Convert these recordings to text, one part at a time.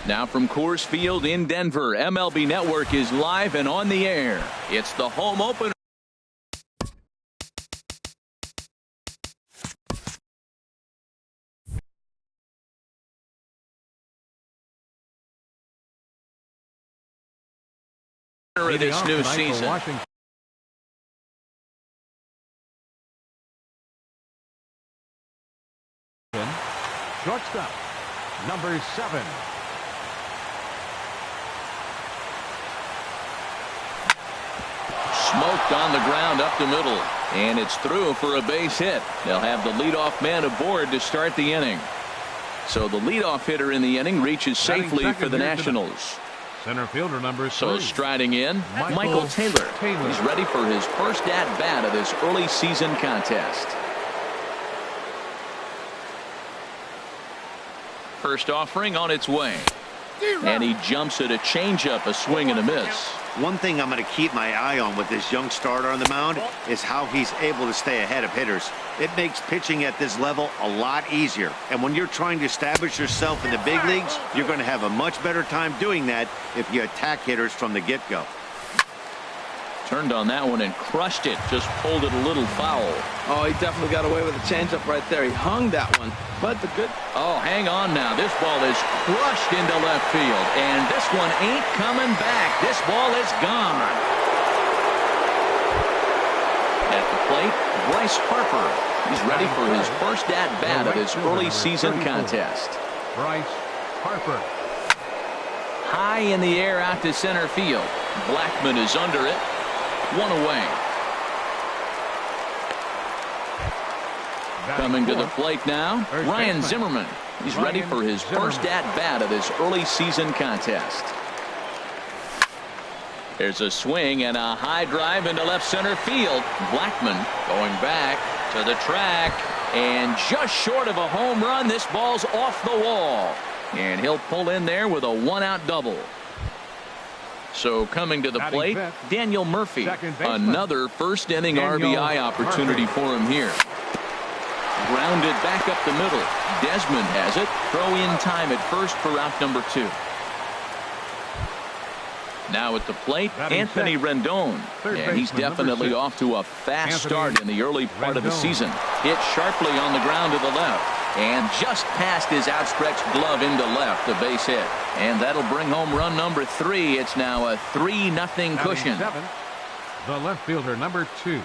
Now from Coors Field in Denver, MLB Network is live and on the air. It's the home opener. Of this new season. Shortstop, number 7. Smoked on the ground up the middle, and it's through for a base hit. They'll have the leadoff man aboard to start the inning. So the leadoff hitter in the inning reaches safely for the Nationals. Center fielder number 3. So striding in, Michael Taylor. He's ready for his first at-bat of this early season contest. First offering on its way. And he jumps at a changeup, a swing and a miss. One thing I'm going to keep my eye on with this young starter on the mound is how he's able to stay ahead of hitters. It makes pitching at this level a lot easier. And when you're trying to establish yourself in the big leagues, you're going to have a much better time doing that if you attack hitters from the get-go. Turned on that one and crushed it. Just pulled it a little foul. Oh, he definitely got away with a changeup right there. He hung that one. But the good. Oh, hang on now. This ball is crushed into left field. And this one ain't coming back. This ball is gone. At the plate, Bryce Harper. He's ready for his first at-bat of this early season contest. Bryce Harper. High in the air out to center field. Blackmon is under it. One away. Coming to the plate now, Ryan Zimmerman. He's ready for his first at-bat of this early season contest. There's a swing and a high drive into left center field. Blackmon going back to the track, and just short of a home run. This ball's off the wall, and he'll pull in there with a one-out double. So coming to the plate, Daniel Murphy. Another first inning RBI opportunity for him here. Grounded back up the middle. Desmond has it. Throw in time at first for out number 2. Now at the plate, Anthony Rendon. And he's definitely off to a fast start in the early part of the season. Hit sharply on the ground to the left. And just past his outstretched glove into left, the base hit. And that'll bring home run number 3. It's now a 3-0 cushion. The left fielder, number 2.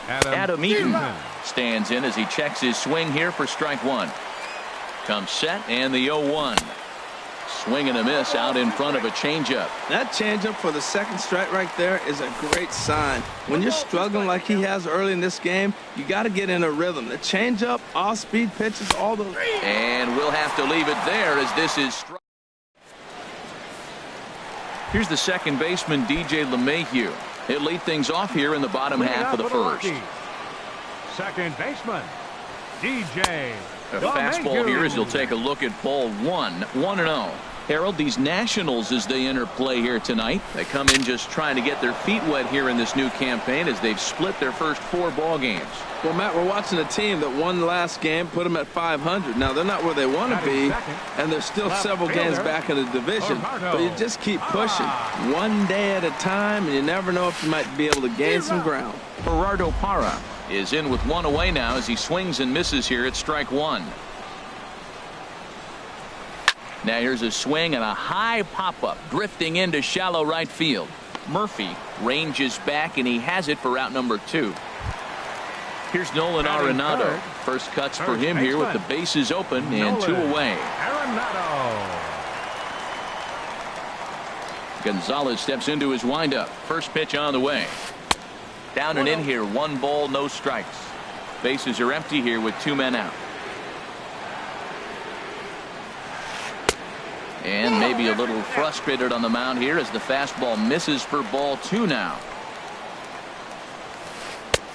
Adam Eaton stands in as he checks his swing here for strike 1. Comes set, and the 0-1. Swing and a miss out in front of a changeup. That changeup for the second strike right there is a great sign. When you're struggling like he has early in this game, you got to get in a rhythm. The changeup, off-speed pitches, all those. And we'll have to leave it there as this is. Here's the second baseman, DJ LeMahieu. He'll lead things off here in the bottom half of the first. Second baseman, DJ. A fastball here as he'll take a look at ball 1. 1-0. Harold, these Nationals, as they enter play here tonight, they come in just trying to get their feet wet here in this new campaign as they've split their first 4 ball games. Well, Matt, we're watching a team that won the last game, put them at 500. Now, they're not where they want to be, and they're still several games back in the division. But you just keep pushing one day at a time, and you never know if you might be able to gain some ground. Gerardo Parra is in with 1 away now as he swings and misses here at strike 1. Now here's a swing and a high pop-up drifting into shallow right field. Murphy ranges back, and he has it for out number 2. Here's Nolan Arenado. First cuts for him here with the bases open and 2 away. Gonzalez steps into his windup. First pitch on the way. Down and in here, 1 ball, no strikes. Bases are empty here with 2 men out. And maybe a little frustrated on the mound here as the fastball misses for ball 2 now.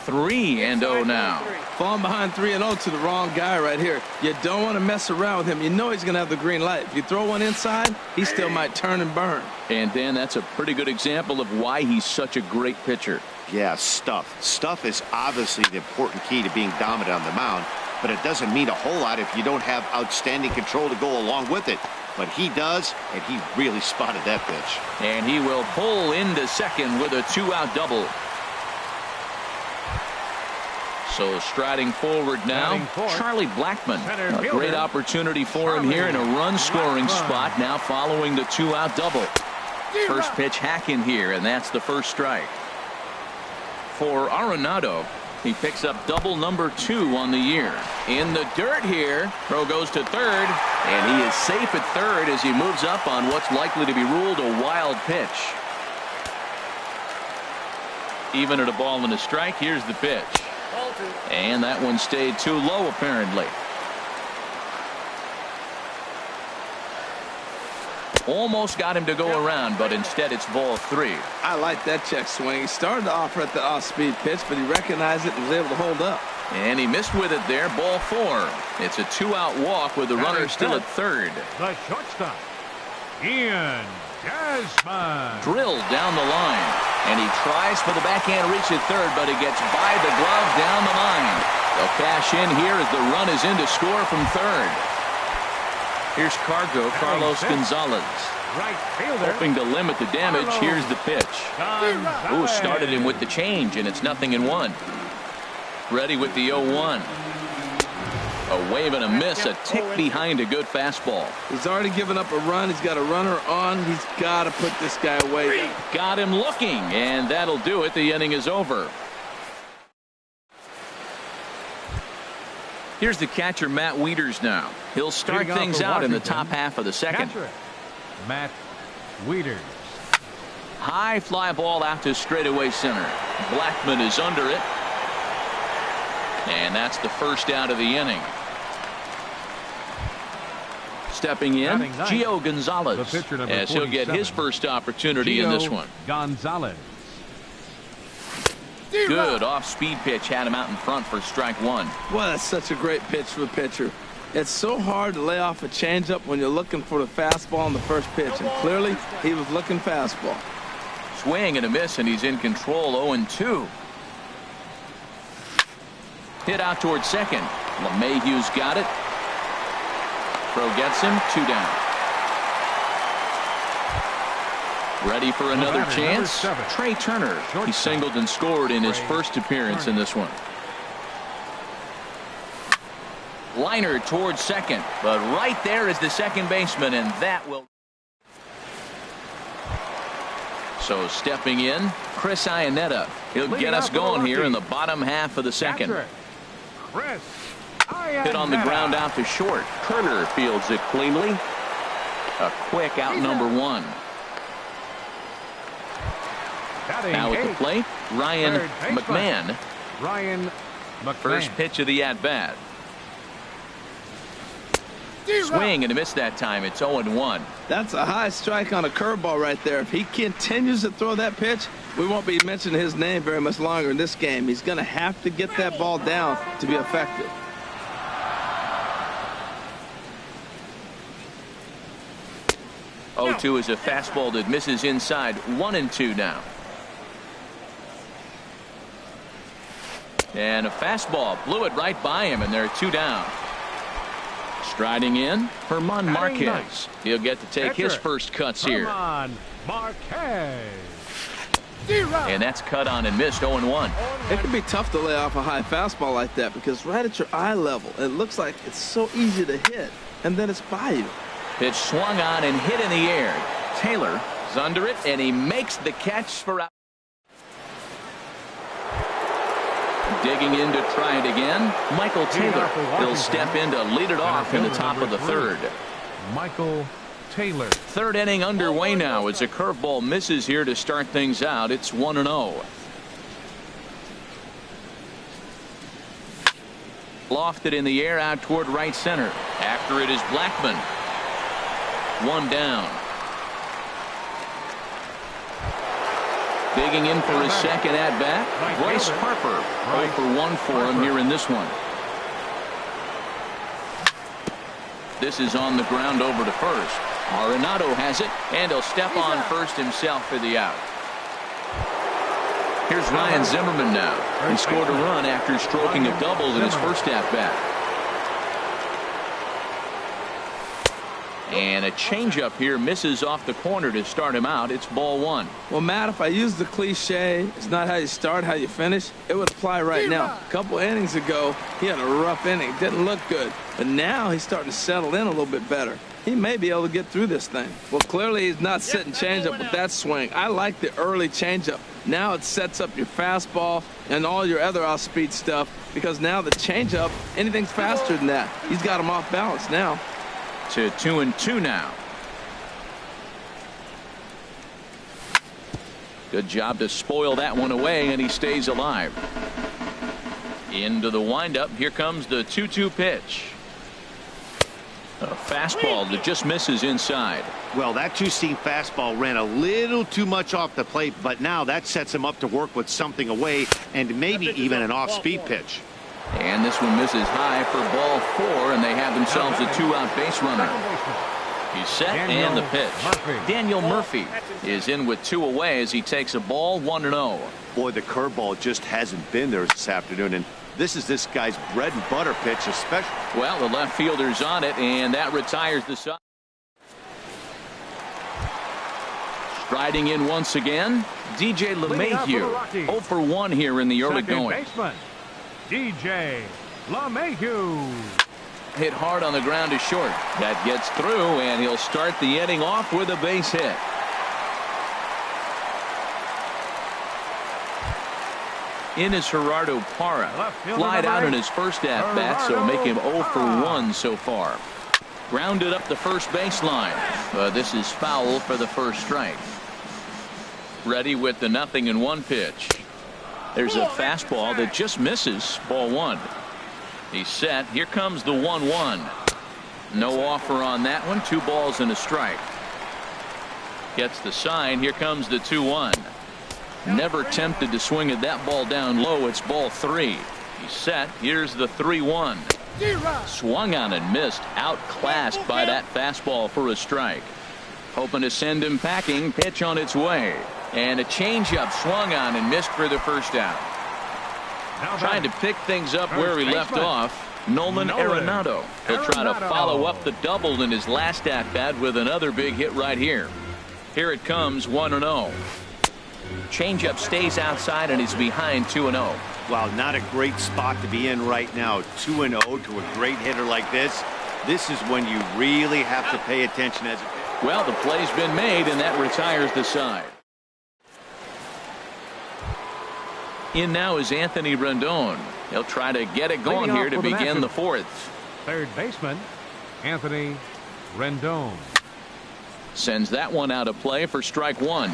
3-0 now. Falling behind 3-0 to the wrong guy right here. You don't want to mess around with him. You know he's going to have the green light. If you throw one inside, he still might turn and burn. And Dan, that's a pretty good example of why he's such a great pitcher. Yeah, stuff. Stuff is obviously the important key to being dominant on the mound, but it doesn't mean a whole lot if you don't have outstanding control to go along with it. but he does, and he really spotted that pitch. And he will pull into second with a 2-out double. So striding forward now, Charlie Blackmon. A great opportunity for him here in a run-scoring spot now following the 2-out double. First pitch hacking here, and that's the first strike. For Arenado, he picks up double number 2 on the year. In the dirt here, throw goes to third, and he is safe at third as he moves up on what's likely to be ruled a wild pitch. Even at a ball and a strike, here's the pitch. And that one stayed too low, apparently. Almost got him to go around, but instead it's ball 3. I like that check swing. He started off at the off-speed pitch, but he recognized it and was able to hold up. And he missed with it there, ball 4. It's a 2-out walk with the runner still at third. The shortstop, Ian Desmond. Drilled down the line, and he tries for the backhand reach at third, but he gets by the glove down the line. They'll cash in here as the run is in to score from third. Here's Carlos Gonzalez. Right fielder. Hoping to limit the damage. Here's the pitch. Ooh, started him with the change, and it's 0-1. Ready with the 0-1. A wave and a miss, a tick behind a good fastball. He's already given up a run. He's got a runner on. He's got to put this guy away. Got him looking, and that'll do it. The inning is over. Here's the catcher, Matt Wieters now. He'll start things out in the top half of the second. Catcher, Matt Wieters. High fly ball out to straightaway center. Blackmon is under it. And that's the first out of the inning. Stepping in, Gio Gonzalez, as he'll get his first opportunity in this one. Gonzalez. Good off-speed pitch, had him out in front for strike 1. Well, that's such a great pitch for a pitcher. It's so hard to lay off a changeup when you're looking for the fastball on the first pitch, and clearly he was looking fastball. Swing and a miss, and he's in control. 0-2. Hit out towards second. LeMahieu's got it. Throw gets him. 2 down. Ready for another chance. Trey Turner. He singled and scored in his first appearance in this one. Liner towards second, but right there is the second baseman, and that will. So stepping in, Chris Iannetta. He'll get us going here in the bottom half of the second. Hit on the ground out to short. Turner fields it cleanly. A quick out number 1. Now at the plate, Ryan McMahon. First pitch of the at-bat. Swing and a miss that time. It's 0-1. That's a high strike on a curveball right there. If he continues to throw that pitch, we won't be mentioning his name very much longer in this game. He's going to have to get that ball down to be effective. Oh, 2 is a fastball that misses inside. 1-2 now. And a fastball blew it right by him, and they're 2 down. Striding in, Herman Marquez. He'll get to take his first cuts here. Herman Marquez. And that's cut on and missed. 0-1. It can be tough to lay off a high fastball like that because right at your eye level, it looks like it's so easy to hit, and then it's by you. Pitch swung on and hit in the air. Taylor is under it, and he makes the catch for out. Digging in to try it again, Michael Taylor. He'll step in to lead it off in the top of the third. Michael Taylor. Third inning underway now as a curveball misses here to start things out. It's 1-0. Lofted in the air out toward right center. After it is Blackmon. 1 down. Digging in for his second at-bat, Bryce Harper. 0 for 1 for him here in this one. This is on the ground over to first. Arenado has it, and he'll step on first himself for the out. Here's Ryan Zimmerman now. He scored a run after stroking a double in his first at-bat. And a changeup here misses off the corner to start him out. It's ball one. Well, Matt, if I use the cliche, it's not how you start, how you finish, it would apply right now. A couple innings ago, he had a rough inning. Didn't look good. But now he's starting to settle in a little bit better. He may be able to get through this thing. Well, clearly he's not sitting changeup with that swing. I like the early changeup. Now it sets up your fastball and all your other off-speed stuff, because now the changeup, anything's faster than that. He's got him off balance now. To 2-2 now. Good job to spoil that one away, and he stays alive. Into the windup. Here comes the 2-2 pitch. A fastball that just misses inside. Well, that two-seam fastball ran a little too much off the plate, but now that sets him up to work with something away and maybe even an off-speed pitch. And this one misses high for ball four, and they have themselves a two-out base runner. He's set, and the pitch. Daniel Murphy is in with two away as he takes a ball, 1-0. Boy, the curveball just hasn't been there this afternoon, and this is this guy's bread and butter pitch, especially. Well, the left fielder's on it, and that retires the side. Striding in once again, DJ LeMahieu. 0 for 1 here in the early going. Baseman, DJ LeMahieu. Hit hard on the ground to short. That gets through, and he'll start the inning off with a base hit. In is Gerardo Parra. Flied out in his first at-bat, so make him 0 for 1 so far. Grounded up the first baseline. This is foul for the first strike. Ready with the 0-1 pitch. There's a fastball that just misses. Ball one. He's set. Here comes the 1-1. No offer on that one. 2 balls and a strike. Gets the sign. Here comes the 2-1. Never tempted to swing at that ball down low. It's ball 3. He's set. Here's the 3-1. Swung on and missed. Outclassed by that fastball for a strike. Hoping to send him packing. Pitch on its way. And a changeup swung on and missed for the first out. Trying to pick things up where he left off. Nolan Arenado. He'll try to follow up the double in his last at-bat with another big hit right here. Here it comes, 1-0. Changeup stays outside and is behind 2-0. Wow, not a great spot to be in right now. 2-0 to a great hitter like this. This is when you really have to pay attention as a... Well, the play's been made, and that retires the side. In now is Anthony Rendon. He'll try to get it going here to begin the fourth. Third baseman, Anthony Rendon. Sends that one out of play for strike one.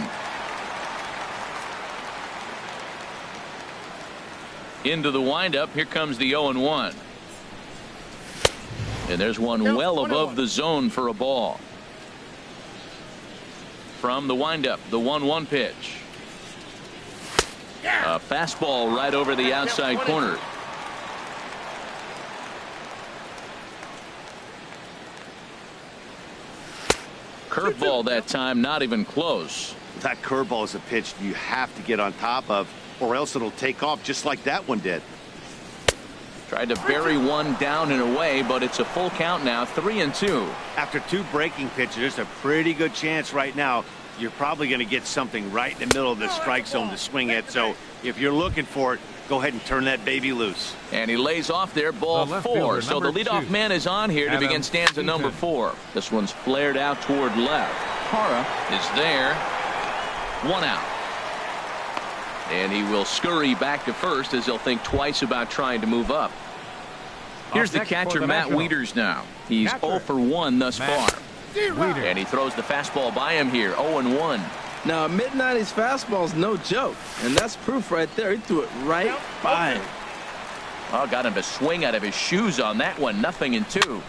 Into the windup. Here comes the 0-1. And there's one well above the zone for a ball. From the windup, the 1-1 pitch. A fastball right over the outside corner. Curveball that time, not even close. That curveball is a pitch you have to get on top of, or else it'll take off just like that one did. Tried to bury one down and away, but it's a full count now, 3-2. After 2 breaking pitches, there's a pretty good chance right now you're probably going to get something right in the middle of the strike zone to swing at. So if you're looking for it, go ahead and turn that baby loose. And he lays off there, ball 4. So the leadoff man is on here to begin stanza number 4. This one's flared out toward left. Parra is there. 1 out. And he will scurry back to first as he'll think twice about trying to move up. Here's the catcher, Matt Wieters now. He's 0 for 1 thus far. And he throws the fastball by him here, 0-1. Now, a mid-90s fastball is no joke, and that's proof right there. He threw it right by him. Oh, got him to swing out of his shoes on that one, 0-2.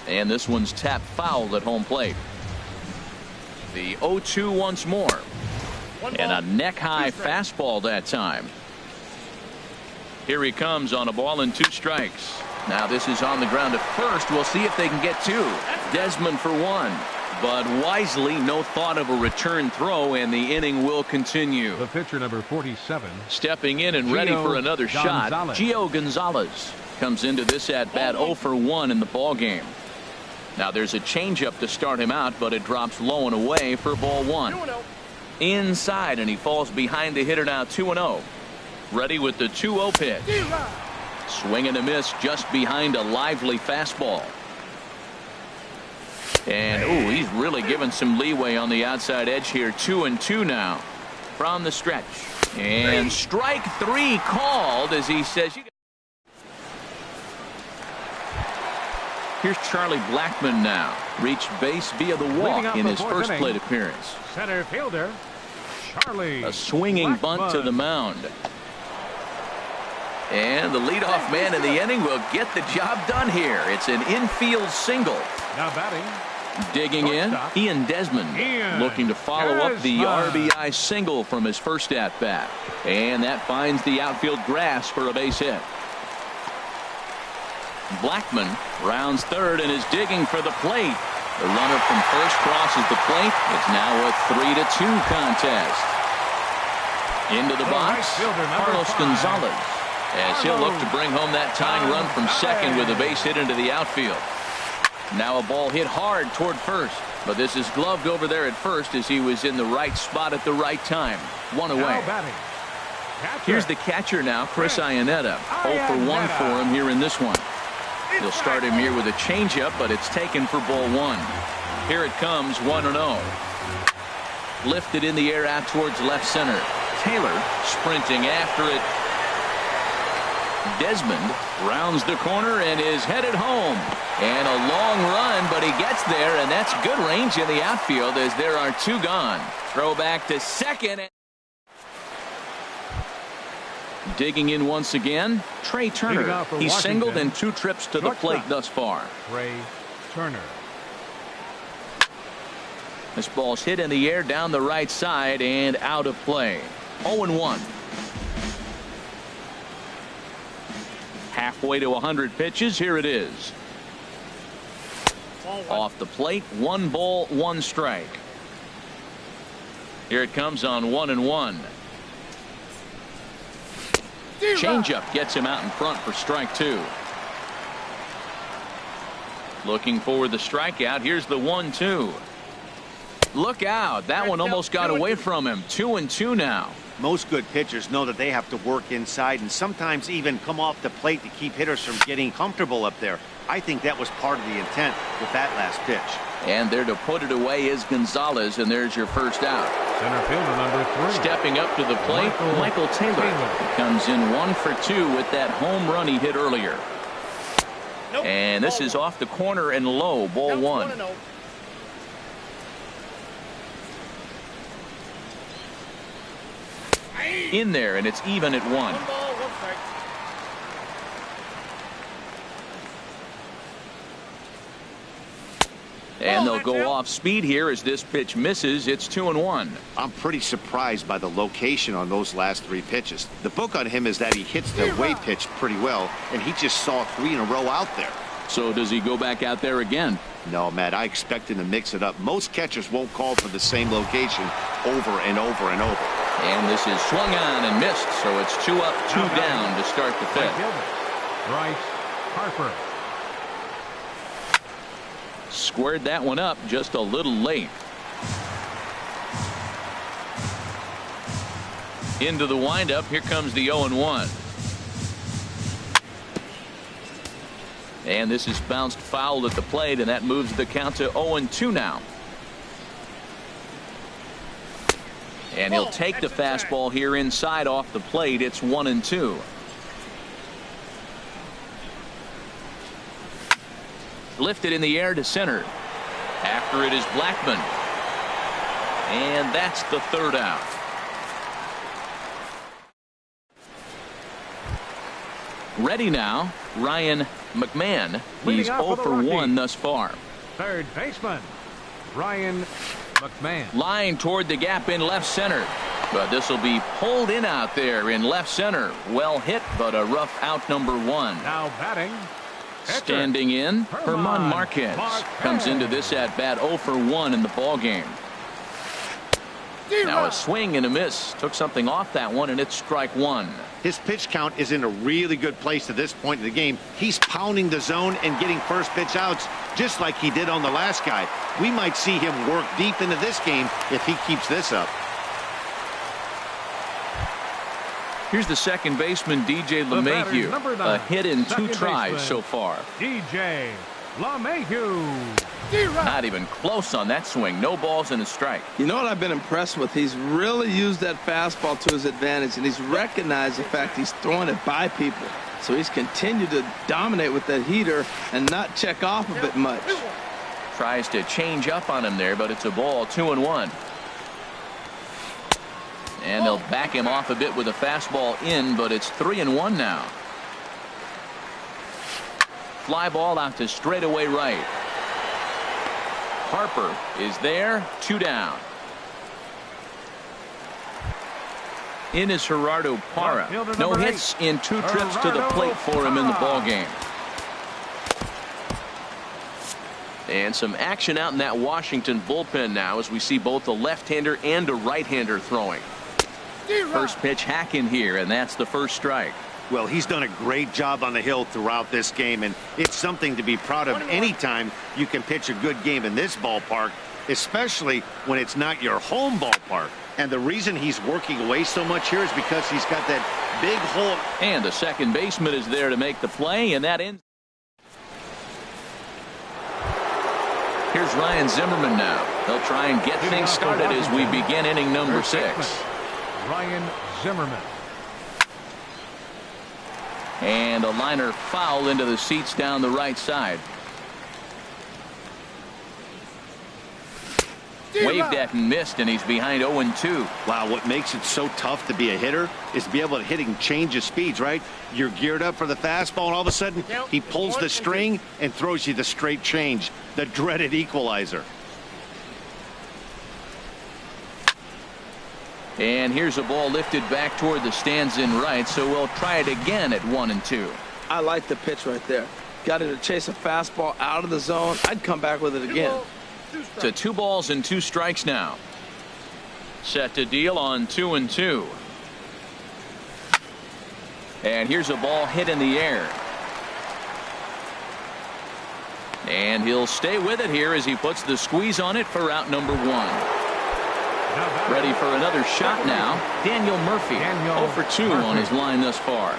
And this one's tapped foul at home plate. The 0-2 once more. And a neck-high fastball that time. Here he comes on a ball and 2 strikes. Now this is on the ground at first. We'll see if they can get 2. Desmond for 1. But wisely, no thought of a return throw, and the inning will continue. The pitcher, number 47. Stepping in and ready for another shot, Gio Gonzalez comes into this at bat 0 for 1 in the ball game. Now there's a changeup to start him out, but it drops low and away for ball 1. Inside, and he falls behind the hitter now 2-0. Ready with the 2-0 pitch. Swing and a miss just behind a lively fastball. And ooh, he's really given some leeway on the outside edge here. 2-2 now from the stretch. And strike 3 called as he says. Here's Charlie Blackmon now. Reached base via the walk in his first plate appearance. Center fielder, Charlie. A swinging bunt to the mound. And the leadoff man in the inning will get the job done here. It's an infield single. Now batting. Digging in, Ian Desmond looking to follow up the RBI single from his first at-bat. And that finds the outfield grass for a base hit. Blackmon rounds third and is digging for the plate. The runner from first crosses the plate. It's now a 3-2 contest. Into the box, Carlos Gonzalez, as he'll look to bring home that tying run from second with a base hit into the outfield. Now a ball hit hard toward first, but this is gloved over there at first as he was in the right spot at the right time. 1 away. Here's the catcher now, Chris Iannetta. 0 for 1 for him here in this one. He'll start him here with a changeup, but it's taken for ball 1. Here it comes, 1-0. Lifted in the air out towards left center. Taylor sprinting after it. Desmond rounds the corner and is headed home. And a long run, but he gets there, and that's good range in the outfield as there are 2 gone. Throw back to second. Digging in once again, Trey Turner. He's singled in 2 trips to the plate thus far. Trey Turner. This ball's hit in the air down the right side and out of play. 0-1. Halfway to 100 pitches. Here it is. Off the plate, 1 ball, 1 strike. Here it comes on 1-1. Changeup gets him out in front for strike 2. Looking for the strikeout. Here's the 1-2. Look out. That one almost got away from him. 2-2 now. Most good pitchers know that they have to work inside and sometimes even come off the plate to keep hitters from getting comfortable up there. I think that was part of the intent with that last pitch. And there to put it away is Gonzalez, and there's your first out. Center fielder number 3. Stepping up to the plate, Michael Taylor. Comes in 1 for 2 with that home run he hit earlier. And this is off the corner and low, ball 1. In there, and it's even at 1. And they'll go off speed here as this pitch misses. It's 2-1. I'm pretty surprised by the location on those last 3 pitches. The book on him is that he hits the away pitch pretty well, and he just saw 3 in a row out there. So does he go back out there again? No, Matt, I expect him to mix it up. Most catchers won't call for the same location over and over and over. And this is swung on and missed, so it's 2 up, 2 down to start the 5th. Bryce Harper. Squared that one up just a little late. Into the windup. Here comes the 0-1. And this is bounced foul at the plate, and that moves the count to 0-2 now. And he'll take the fastball here inside off the plate. It's 1-2. Lifted in the air to center. After it is Blackmon. And that's the 3rd out. Ready now, Ryan McMahon. He's 0 for 1 thus far. Third baseman, Ryan McMahon. Line toward the gap in left center. But this will be pulled in out there in left center. Well hit, but a rough out number 1. Now batting. Standing in, German Marquez comes into this at bat 0 for 1 in the ball game. Now a swing and a miss. Took something off that one, and it's strike one. His pitch count is in a really good place at this point in the game. He's pounding the zone and getting first pitch outs just like he did on the last guy. We might see him work deep into this game if he keeps this up. Here's the second baseman, DJ LeMahieu. A hit in two tries so far. DJ LeMahieu. Not even close on that swing. No balls and a strike. You know what I've been impressed with? He's really used that fastball to his advantage, and he's recognized the fact he's throwing it by people. So he's continued to dominate with that heater and not check off a bit much. Tries to change up on him there, but it's a ball, 2-1. And they'll back him off a bit with a fastball in, but it's 3-1 now. Fly ball out to straightaway right. Harper is there, 2 down. In is Gerardo Parra. No hits in 2 trips to the plate for him in the ball game. And some action out in that Washington bullpen now as we see both a left-hander and a right-hander throwing. First pitch hack in here, and that's the first strike. Well, he's done a great job on the hill throughout this game, and it's something to be proud of anytime you can pitch a good game in this ballpark, especially when it's not your home ballpark. And the reason he's working away so much here is because he's got that big hole. And the second baseman is there to make the play, and that ends. Here's Ryan Zimmerman now. He'll try and get things started as we begin inning number 6. Ryan Zimmerman. And a liner foul into the seats down the right side. Waved at and missed, and he's behind 0-2. Wow, what makes it so tough to be a hitter is to be able to hit and change of speeds, right? You're geared up for the fastball, and all of a sudden he pulls the string and throws you the straight change, the dreaded equalizer. And here's a ball lifted back toward the stands in right, so we'll try it again at 1-2. I like the pitch right there. Got it to chase a fastball out of the zone. I'd come back with it again. To 2 balls and 2 strikes now. Set to deal on 2-2. And here's a ball hit in the air. And he'll stay with it here as he puts the squeeze on it for out number 1. Ready for another shot now. Daniel Murphy. 0-for-2 on his line thus far.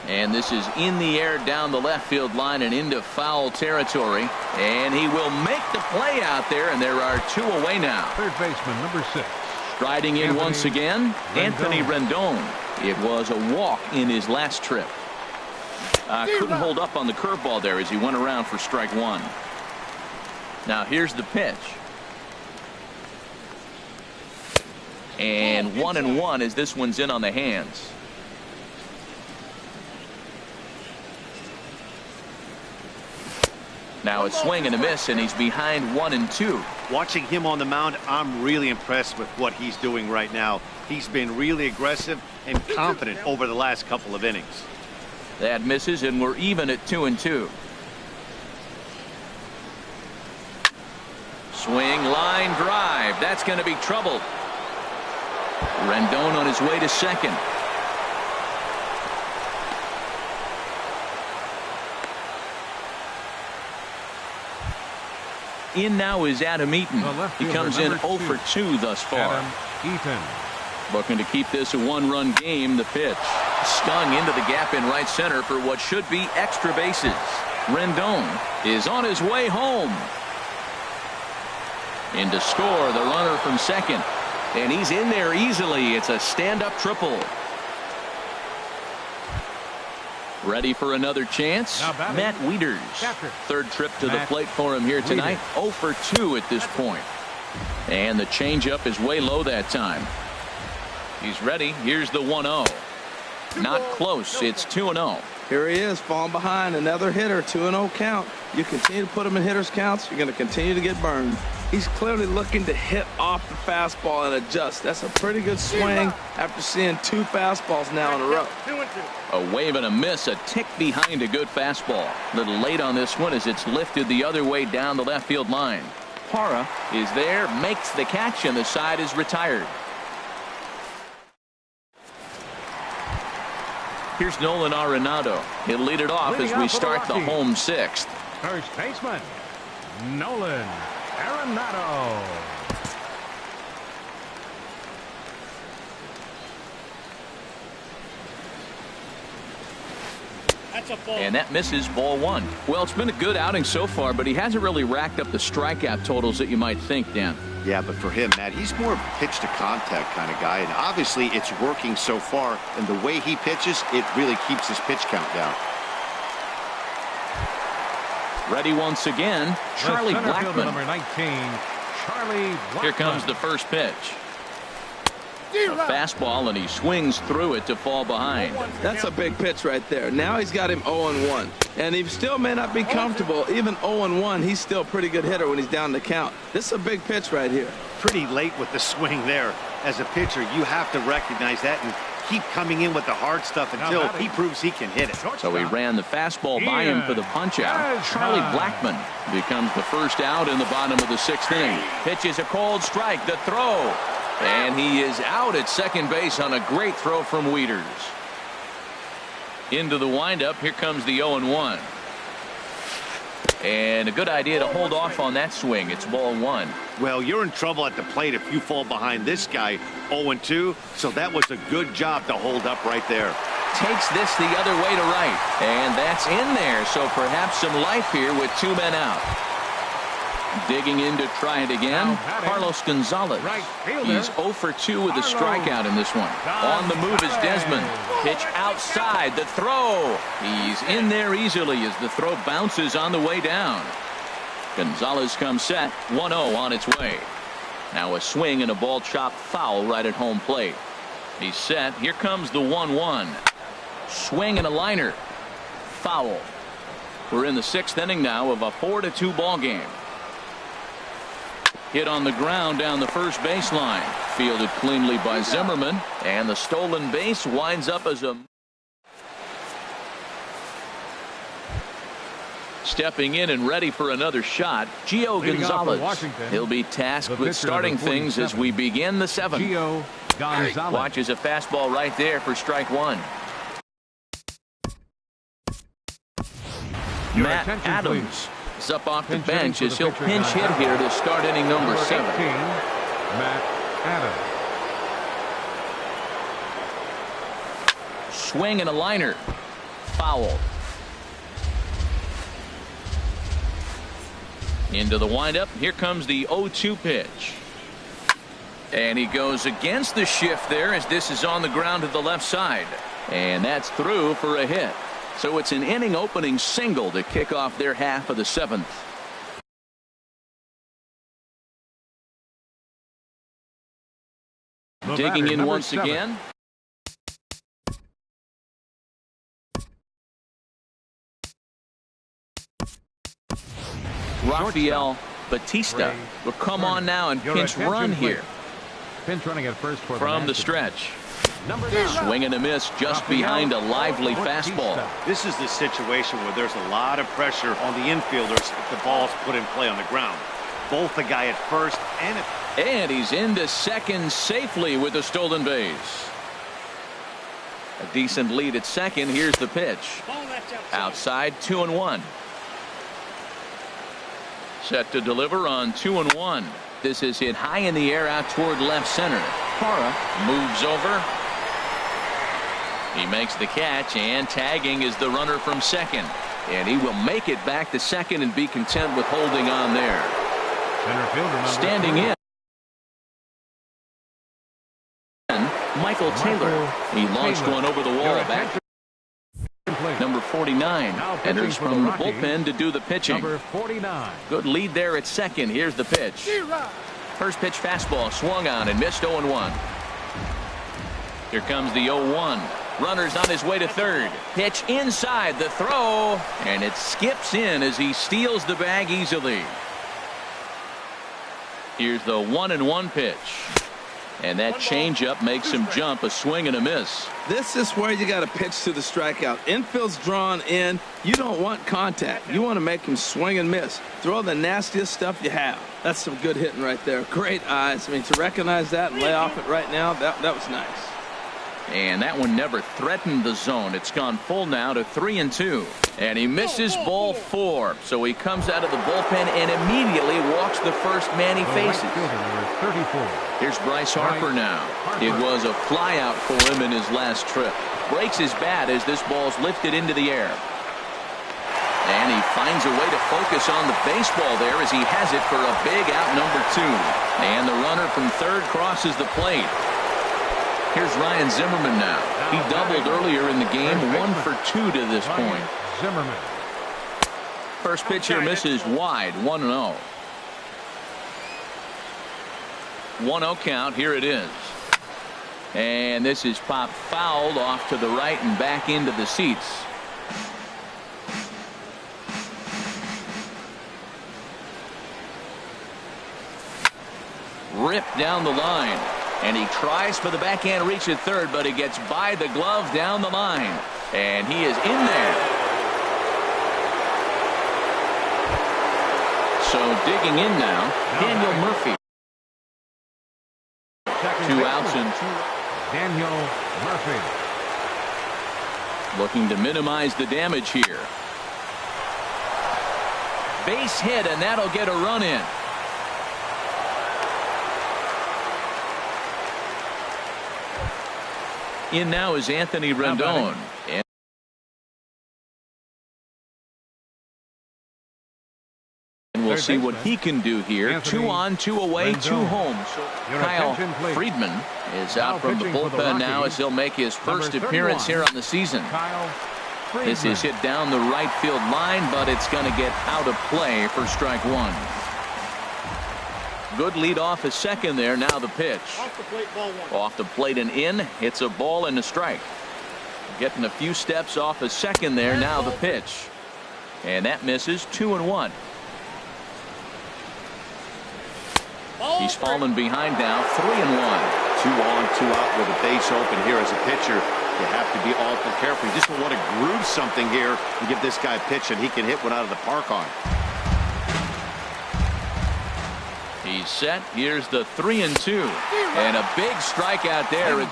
And this is in the air down the left field line and into foul territory. And he will make the play out there, and there are 2 away now. Third baseman, number 6. Striding in once again, Anthony Rendon. It was a walk in his last trip. Couldn't hold up on the curveball there as he went around for strike 1. Now here's the pitch. And 1-1 as this one's in on the hands. Now a swing and a miss, and he's behind 1-2. Watching him on the mound, I'm really impressed with what he's doing right now. He's been really aggressive and confident over the last couple of innings. That misses, and we're even at 2-2. Swing, line drive. That's going to be trouble. Rendon on his way to second. In now is Adam Eaton. He comes in 0-for-2 thus far. Adam Eaton. Looking to keep this a 1-run game. The pitch stung into the gap in right center for what should be extra bases. Rendon is on his way home. In to score the runner from second. And he's in there easily. It's a stand-up triple. Ready for another chance? Matt Wieters. Third trip to the plate for him here tonight. 0-for-2 at this point. And the changeup is way low that time. He's ready. Here's the 1-0. Not close. It's 2-0. Here he is, falling behind. Another hitter. 2-0 count. You continue to put him in hitters counts, you're going to continue to get burned. He's clearly looking to hit off the fastball and adjust. That's a pretty good swing after seeing 2 fastballs now in a row. A wave and a miss, a tick behind a good fastball. A little late on this one as it's lifted the other way down the left field line. Parra is there, makes the catch, and the side is retired. Here's Nolan Arenado. He'll lead it off as we start the home sixth. First baseman, Nolan Arenado. And that misses, ball one. Well, it's been a good outing so far, but he hasn't really racked up the strikeout totals that you might think, Dan. Yeah, but for him, Matt, he's more of a pitch to contact kind of guy, and obviously it's working so far, and the way he pitches, it really keeps his pitch count down. Ready once again, Charlie Blackmon. Number 19, Charlie Blackmon. Here comes the first pitch. A fastball, and he swings through it to fall behind. That's a big pitch right there. Now he's got him 0-1. And he still may not be comfortable. Even 0-1, he's still a pretty good hitter when he's down the count. This is a big pitch right here. Pretty late with the swing there. As a pitcher, you have to recognize that and keep coming in with the hard stuff until he proves he can hit it. So he ran the fastball by him for the punch out. Charlie Blackmon becomes the first out in the bottom of the sixth inning. Pitches a cold strike, the throw. And he is out at second base on a great throw from Wieters. Into the windup, here comes the 0-1. And a good idea to hold off on that swing. It's ball one. Well, you're in trouble at the plate if you fall behind this guy 0-2, so that was a good job to hold up right there. Takes this the other way to right. And that's in there, so perhaps some life here with two men out. Digging in to try it again, Carlos Gonzalez. He's 0 for 2 with a strikeout in this one. On the move is Desmond. Pitch outside, the throw. He's in there easily as the throw bounces on the way down. Gonzalez comes set, 1-0 on its way. Now a swing and a ball chopped foul right at home plate. He's set, here comes the 1-1. Swing and a liner. Foul. We're in the sixth inning now of a 4-2 ball game. Hit on the ground down the first baseline. Fielded cleanly by Zimmerman. And the stolen base winds up as a... Stepping in and ready for another shot, Gio Gonzalez. He'll be tasked with starting things as we begin the seventh. Gio Gonzalez. Watches a fastball right there for strike one. Matt Adams is up off the bench as he'll pinch hit here to start inning number 7. Matt Adams. Swing and a liner. Foul. Into the windup. Here comes the 0-2 pitch. And he goes against the shift there as this is on the ground to the left side. And that's through for a hit. So it's an inning opening single to kick off their half of the seventh. Digging in once again. Rafael Batista will come on now and pinch run here. Pinch running at first for from the stretch. Swing and a miss just behind a lively fastball. This is the situation where there's a lot of pressure on the infielders if the ball's put in play on the ground. Both the guy at first and he's into second safely with a stolen base. A decent lead at second. Here's the pitch. Outside, 2-1. Set to deliver on 2-1. This is hit high in the air out toward left center. Parra moves over. He makes the catch, and tagging is the runner from second. And he will make it back to second and be content with holding on there. Center fielder standing in. Michael Taylor. He launched one over the wall back. Number 49 enters from the bullpen to do the pitching. Number 49. Good lead there at second. Here's the pitch. First pitch fastball swung on and missed 0-1. Here comes the 0-1. Runner's on his way to third. Pitch inside, the throw, and it skips in as he steals the bag easily. Here's the 1-1 pitch. And that changeup makes him jump, a swing and a miss. This is where you got to pitch to the strikeout. Infield's drawn in. You don't want contact. You want to make him swing and miss. Throw the nastiest stuff you have. That's some good hitting right there. Great eyes. I mean, to recognize that and lay off it right now, that was nice. And that one never threatened the zone. It's gone full now to 3-2. And he misses ball 4. So he comes out of the bullpen and immediately walks the first man he faces. Here's Bryce Harper now. It was a flyout for him in his last trip. Breaks his bat as this ball's lifted into the air. And he finds a way to focus on the baseball there as he has it for a big out number 2. And the runner from third crosses the plate. Here's Ryan Zimmerman now. He doubled earlier in the game, 1 for 2 to this point. Zimmerman. First pitch here misses wide, 1-0. 1-0 count. Here it is. And this is popped fouled off to the right and back into the seats. Ripped down the line. And he tries for the backhand reach at third, but he gets by the glove down the line. And he is in there. So digging in now, Daniel Murphy. 2 outs and Daniel Murphy. Looking to minimize the damage here. Base hit, and that'll get a run in. In now is Anthony Rendon. And we'll see what he can do here. 2 on, 2 away, Rendon. 2 home. Kyle Friedman is out from the bullpen now as he'll make his first appearance here on the season. This is hit down the right field line, but it's going to get out of play for strike 1. Good lead off at second there. Now the pitch. Off the plate and in. It's a ball and a strike. Getting a few steps off a second there. Now the pitch. And that misses. 2-1. He's fallen behind now. 3-1. 2 on, 2 out with a base open here as a pitcher. You have to be awful careful. You just don't want to groove something here and give this guy a pitch and he can hit one out of the park on. He's set. Here's the 3-2. And a big strikeout there.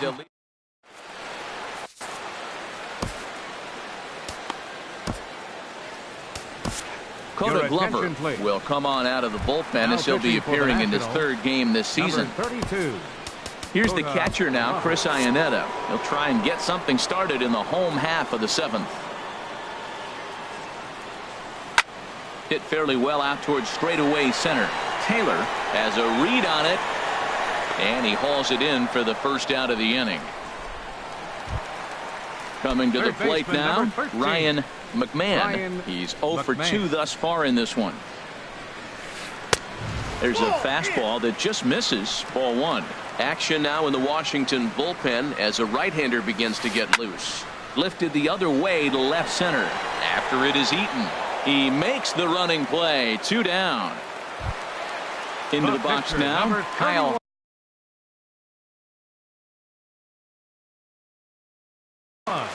Coda Glover will come on out of the bullpen as he'll be appearing in his 3rd game this season. Here's the catcher now, Chris Iannetta. He'll try and get something started in the home half of the 7th. Hit fairly well out towards straightaway center. Taylor has a read on it, and he hauls it in for the first out of the inning. Coming to the plate now, Ryan McMahon. He's 0 for 2 thus far in this one. There's a fastball that just misses. Ball 1. Action now in the Washington bullpen as a right-hander begins to get loose. Lifted the other way to left center. After it is eaten, he makes the running play. 2 down. Into the box now, Kyle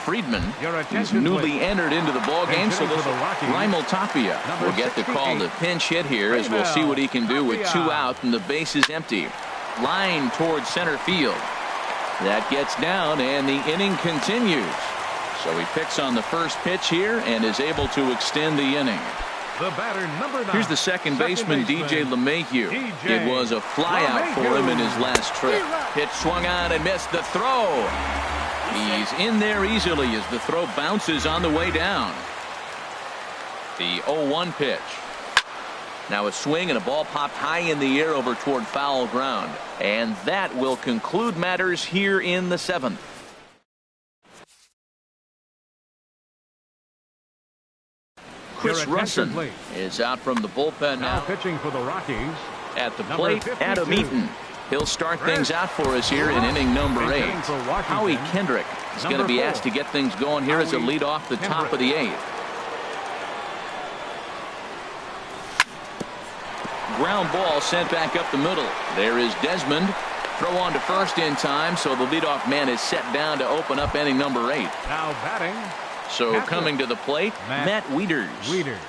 Friedman. He's newly entered into the ballgame, so this Raimel Tapia will get the call to pinch hit here as we'll see what he can do with 2 out and the base is empty. Line towards center field. That gets down and the inning continues. So he picks on the first pitch here and is able to extend the inning. The batter, number 9. Here's the second baseman, DJ LeMahieu. It was a flyout for him in his last trip. Pitch swung on and missed the throw. He's in there easily as the throw bounces on the way down. The 0-1 pitch. Now a swing and a ball popped high in the air over toward foul ground. And that will conclude matters here in the 7th. Chris Russin is out from the bullpen now. Pitching for the Rockies. At the plate, Adam Eaton. He'll start things out for us here in inning number 8. Howie Kendrick is going to be asked to get things going here as a lead off the top of the 8th. Ground ball sent back up the middle. There is Desmond. Throw on to first in time, so the leadoff man is set down to open up inning number 8. Now batting. So Catcher. coming to the plate, Matt Wieters.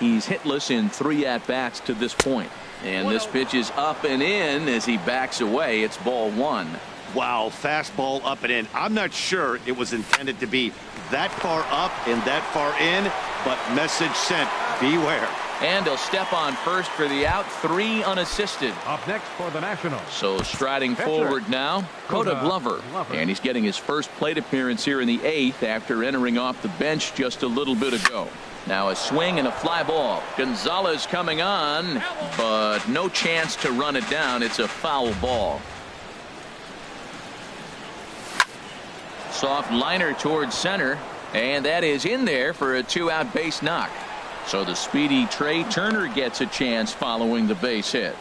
He's hitless in 3 at-bats to this point. And this pitch is up and in as he backs away. It's ball 1. Wow, fastball up and in. I'm not sure it was intended to be that far up and that far in, but message sent, beware. And he'll step on first for the out, 3 unassisted. Up next for the Nationals. So striding Pitcher. forward now, Coda Glover. Glover. And he's getting his first plate appearance here in the 8th after entering off the bench just a little bit ago. Now a swing and a fly ball. Gonzalez coming on, but no chance to run it down. It's a foul ball. Soft liner towards center, and that is in there for a 2-out base knock. So the speedy Trey Turner gets a chance following the base hit.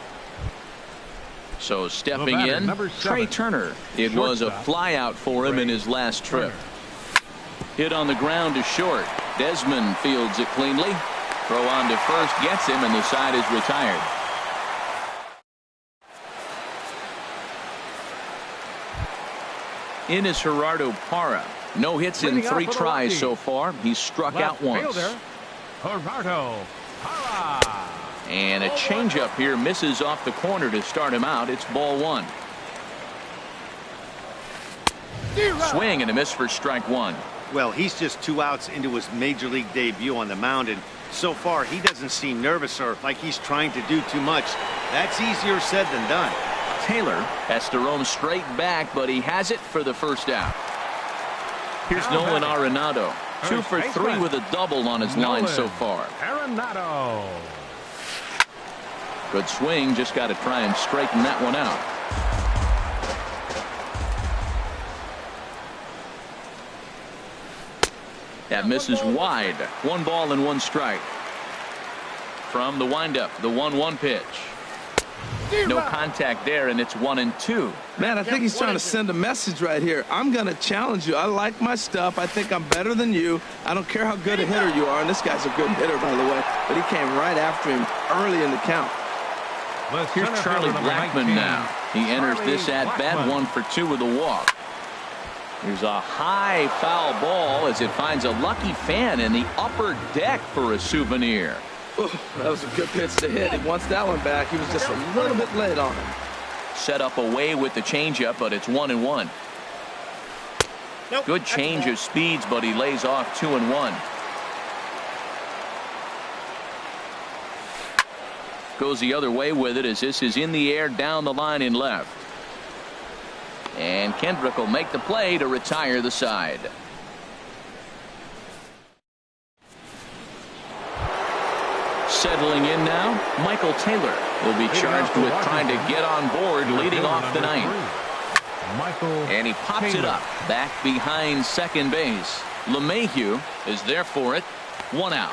So stepping in, Trey Turner. It was a fly out for him in his last trip. Hit on the ground to short. Desmond fields it cleanly. Throw on to first gets him, and the side is retired. In is Gerardo Parra. No hits in 3 tries so far. He's struck out once. Gerardo Parra. And a changeup here misses off the corner to start him out. It's ball 1. Swing and a miss for strike 1. Well, he's just 2 outs into his major league debut on the mound, and so far he doesn't seem nervous or like he's trying to do too much. That's easier said than done. Taylor has to roam straight back, but he has it for the first out. Here's Nolan Arenado. 2 for 3 with a double on his line so far. Arenado. Good swing, just got to try and straighten that one out. That misses wide. 1 ball and 1 strike. From the windup, the 1-1 pitch. No contact there, and it's 1-2. Man, I think he's trying to send a message right here. I'm going to challenge you. I like my stuff. I think I'm better than you. I don't care how good a hitter you are, and this guy's a good hitter, by the way, but he came right after him early in the count. Here's Charlie Blackmon now. He enters this at-bat 1 for 2 with a walk. Here's a high foul ball as it finds a lucky fan in the upper deck for a souvenir. Ooh, that was a good pitch to hit. He wants that one back. He was just a little bit late on it. Set up away with the changeup, but it's 1-1. Good change of speeds, but he lays off 2-1. Goes the other way with it as this is in the air down the line in left. And Kendrick will make the play to retire the side. Settling in now, Michael Taylor will be charged with trying to get on board leading off the 9th. And he pops it up back behind second base. LeMahieu is there for it. 1 out.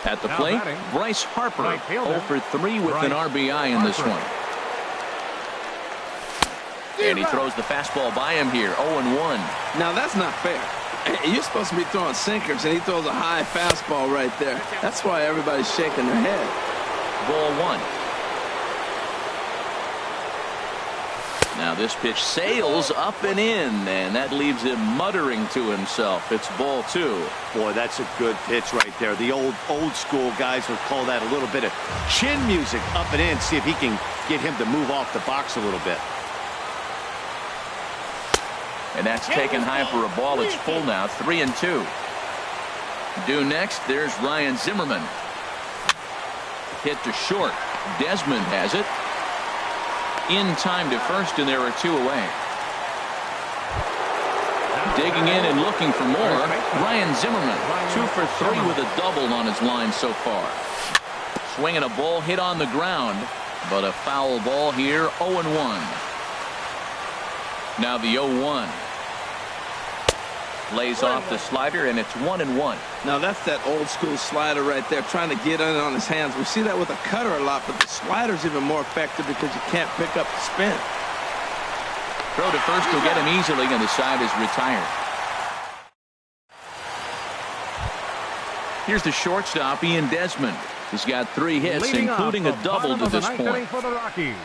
At the plate, Bryce Harper 0 for 3 with an RBI in this one. And he throws the fastball by him here. 0-1. Now that's not fair. You're supposed to be throwing sinkers, and he throws a high fastball right there. That's why everybody's shaking their head. Ball 1. Now this pitch sails up and in, and that leaves him muttering to himself. It's ball 2. Boy, that's a good pitch right there. The old school guys would call that a little bit of chin music up and in. See if he can get him to move off the box a little bit. And that's taken high for a ball. It's full now. 3-2. Due next, there's Ryan Zimmerman. Hit to short. Desmond has it. In time to first, and there are 2 away. Digging in and looking for more. Ryan Zimmerman, 2 for 3 with a double on his line so far. Swinging a ball hit on the ground, but a foul ball here. 0-1. Now the 0-1. Lays off the slider, and it's 1-1. Now that's that old school slider right there, trying to get in on his hands. We see that with a cutter a lot, but the slider's even more effective because you can't pick up the spin. Throw to first will get him easily, and the side is retired. Here's the shortstop, Ian Desmond. He's got 3 hits, Leading including a double to this point. For the Rockies,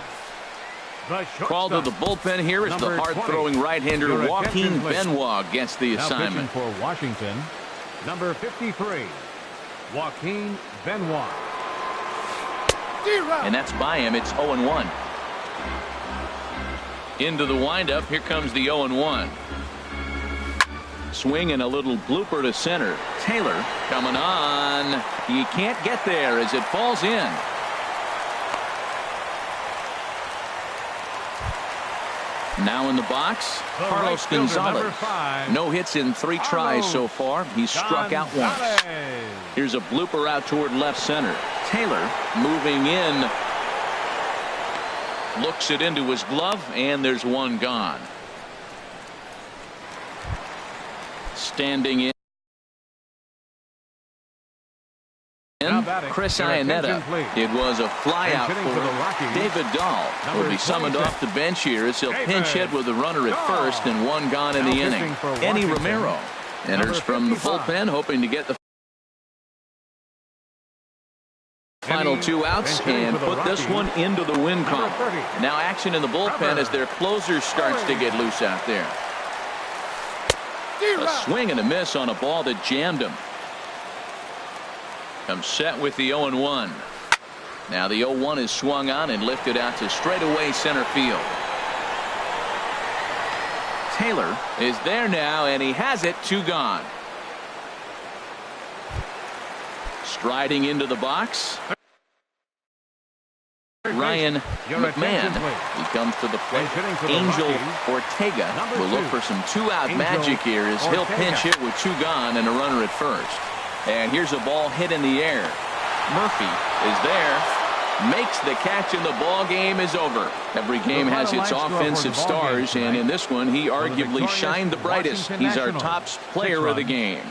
the Called to the bullpen here is the hard-throwing right-hander Joaquin Benoit against the assignment. For Washington, number 53, Joaquin Benoit. And that's by him. It's 0-1. Into the windup. Here comes the 0-1. Swing and a little blooper to center. Taylor coming on. He can't get there as it falls in. Now in the box, Carlos Gonzalez. No hits in 3 tries so far. He's struck out once. Here's a blooper out toward left center. Taylor moving in. Looks it into his glove, and there's one gone. Standing in. Chris Iannetta. It was a flyout for David Dahl. Will be summoned off the bench here as he'll pinch hit with a runner at first and one gone in the inning. Eddie Romero enters from the bullpen, hoping to get the final 2 outs and put this one into the win column. Now action in the bullpen as their closer starts to get loose out there. A swing and a miss on a ball that jammed him. Comes set with the 0-1. Now the 0-1 is swung on and lifted out to straightaway center field. Taylor is there now, and he has it. 2 gone. Striding into the box, Ryan McMahon. He comes to the plate. Angel Ortega will look for some 2-out magic here as he'll pinch hit with 2 gone and a runner at first. And here's a ball hit in the air. Murphy is there, makes the catch, and the ball game is over. Every game has its offensive stars, and in this one he arguably shined the brightest. He's our top player of the game.